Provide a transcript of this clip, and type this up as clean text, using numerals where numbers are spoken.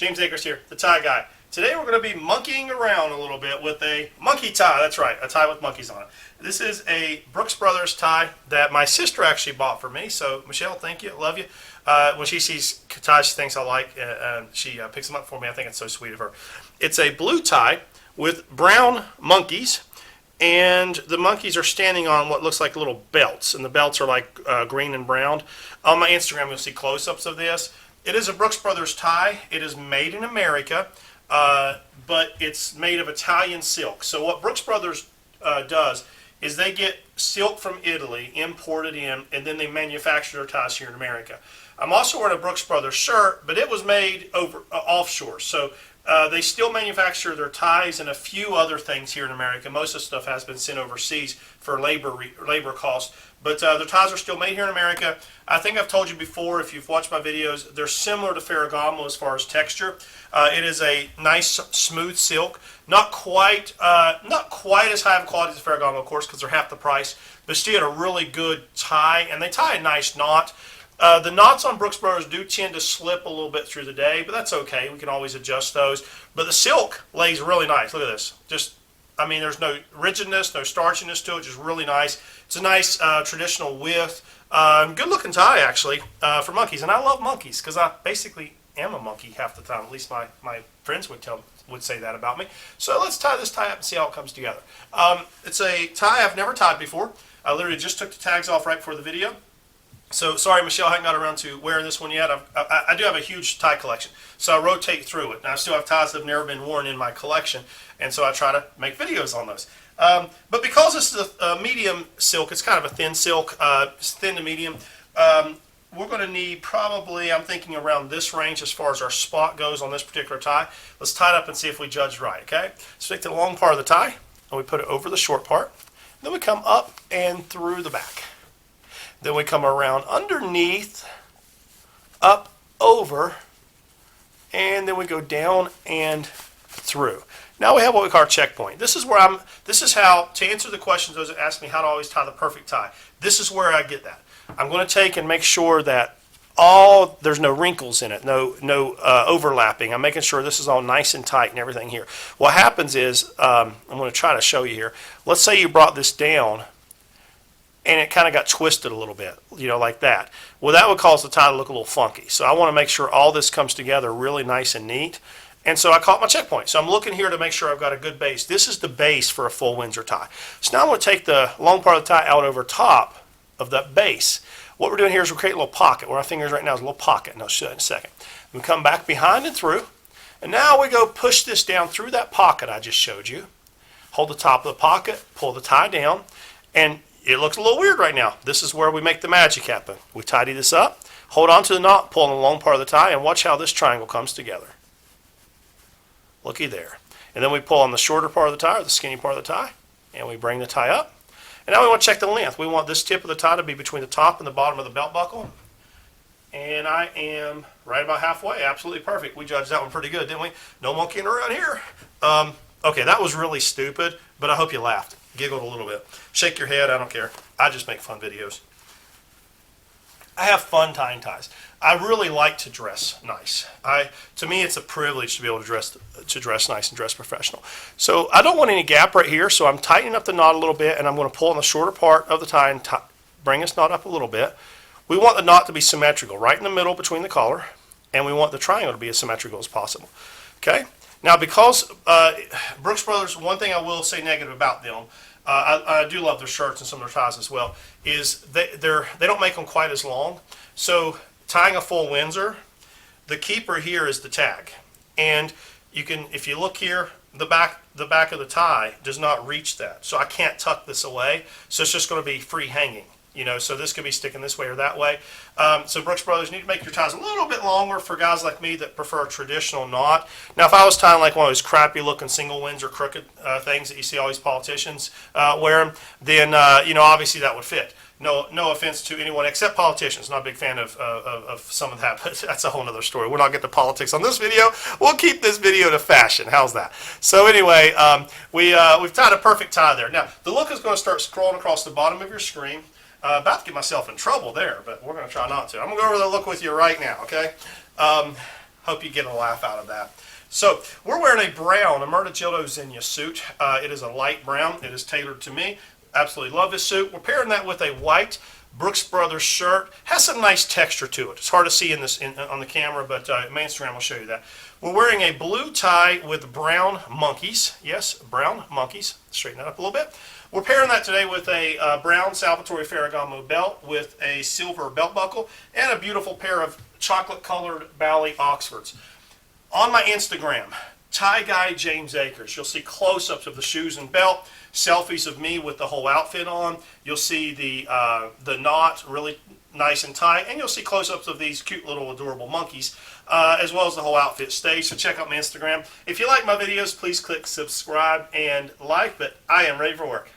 James Akers here, the tie guy. Today we're going to be monkeying around a little bit with a monkey tie. That's right, a tie with monkeys on it. This is a Brooks Brothers tie that my sister actually bought for me. So Michelle, thank you, love you. When she sees ties she thinks I like, she picks them up for me. I think it's so sweet of her. It's a blue tie with brown monkeys, and the monkeys are standing on what looks like little belts, and the belts are like green and brown. On my Instagram you'll see close-ups of this. It is a Brooks Brothers tie. It is made in America, but it's made of Italian silk. So what Brooks Brothers does is they get silk from Italy, imported in, and then they manufacture their ties here in America. I'm also wearing a Brooks Brothers shirt, but it was made offshore. So they still manufacture their ties and a few other things here in America. Most of the stuff has been sent overseas for labor costs. But their ties are still made here in America. I think I've told you before, if you've watched my videos, they're similar to Ferragamo as far as texture. It is a nice, smooth silk. Not quite as high of quality as Ferragamo, of course, because they're half the price. But still a really good tie, and they tie a nice knot. The knots on Brooks Brothers do tend to slip a little bit through the day, but that's okay. We can always adjust those. But the silk lays really nice. Look at this. I mean, there's no rigidness, no starchiness to it, just really nice. It's a nice traditional width. Good looking tie, actually, for monkeys. And I love monkeys because I basically am a monkey half the time. At least my friends would say that about me. So let's tie this tie up and see how it comes together. It's a tie I've never tied before. I literally just took the tags off right before the video. So sorry, Michelle, I haven't got around to wearing this one yet. I do have a huge tie collection, so I rotate through it. And I still have ties that have never been worn in my collection, and so I try to make videos on those. But because this is a medium silk, it's kind of a thin silk, thin to medium, we're going to need probably, I'm thinking around this range as far as our spot goes on this particular tie. Let's tie it up and see if we judged right, okay? So take the long part of the tie, and we put it over the short part. Then we come up and through the back. Then we come around underneath, up, over, and then we go down and through. Now we have what we call our checkpoint. This is how, to answer the questions those that ask me how to always tie the perfect tie, this is where I get that. I'm going to take and make sure that there's no wrinkles in it, no overlapping. I'm making sure this is all nice and tight and everything here. What happens is, I'm going to try to show you here. Let's say you brought this down and it kind of got twisted a little bit, like that. Well, that would cause the tie to look a little funky. So I want to make sure all this comes together really nice and neat. And so I caught my checkpoint. So I'm looking here to make sure I've got a good base. This is the base for a full Windsor tie. So now I'm going to take the long part of the tie out over top of that base. What we're doing here is we're creating a little pocket. Where my fingers right now is a little pocket, and I'll show you in a second. We come back behind and through. And now we go push this down through that pocket I just showed you. Hold the top of the pocket, pull the tie down, and it looks a little weird right now. This is where we make the magic happen. We tidy this up, hold on to the knot, pull on the long part of the tie, and watch how this triangle comes together. Looky there. And then we pull on the shorter part of the tie, or the skinny part of the tie, and we bring the tie up. And now we want to check the length. We want this tip of the tie to be between the top and the bottom of the belt buckle. And I am right about halfway. Absolutely perfect. We judged that one pretty good, didn't we? No monkeying around here. Okay, that was really stupid, but I hope you laughed. Giggled a little bit. Shake your head, I don't care. I just make fun videos. I have fun tying ties. I really like to dress nice. To me, it's a privilege to be able to dress nice and dress professional. So I don't want any gap right here, so I'm tightening up the knot a little bit, and I'm going to pull on the shorter part of the tie and bring this knot up a little bit. We want the knot to be symmetrical, right in the middle between the collar, and we want the triangle to be as symmetrical as possible. Okay? Now, because Brooks Brothers, one thing I will say negative about them, I do love their shirts and some of their ties as well, is they don't make them quite as long. So tying a full Windsor, the keeper here is the tag. And you can, if you look here, the back of the tie does not reach that. So I can't tuck this away. So it's just going to be free hanging. So this could be sticking this way or that way. So Brooks Brothers, you need to make your ties a little bit longer for guys like me that prefer a traditional knot. Now, if I was tying like one of those crappy looking single Windsor crooked things that you see all these politicians wearing, then obviously that would fit. No offense to anyone except politicians. Not a big fan of some of that, but that's a whole other story. We're not getting to politics on this video. We'll keep this video to fashion. How's that? So anyway, we've tied a perfect tie there. Now, the look is going to start scrolling across the bottom of your screen. About to get myself in trouble there, but we're going to try not to. I'm going to go over the look with you right now, okay? Hope you get a laugh out of that. So we're wearing a brown, a Murtigildo Zegna suit. It is a light brown. It is tailored to me. Absolutely love this suit. We're pairing that with a white Brooks Brothers shirt. Has some nice texture to it. It's hard to see on the camera, but my Instagram will show you that. We're wearing a blue tie with brown monkeys. Yes, brown monkeys. Straighten that up a little bit. We're pairing that today with a brown Salvatore Ferragamo belt with a silver belt buckle and a beautiful pair of chocolate-colored Bally Oxfords. On my Instagram, Tie Guy James Akers, you'll see close-ups of the shoes and belt, selfies of me with the whole outfit on. You'll see the knot really nice and tight, and you'll see close-ups of these cute little adorable monkeys, as well as the whole outfit stage. So check out my Instagram. If you like my videos, please click subscribe and like, but I am ready for work.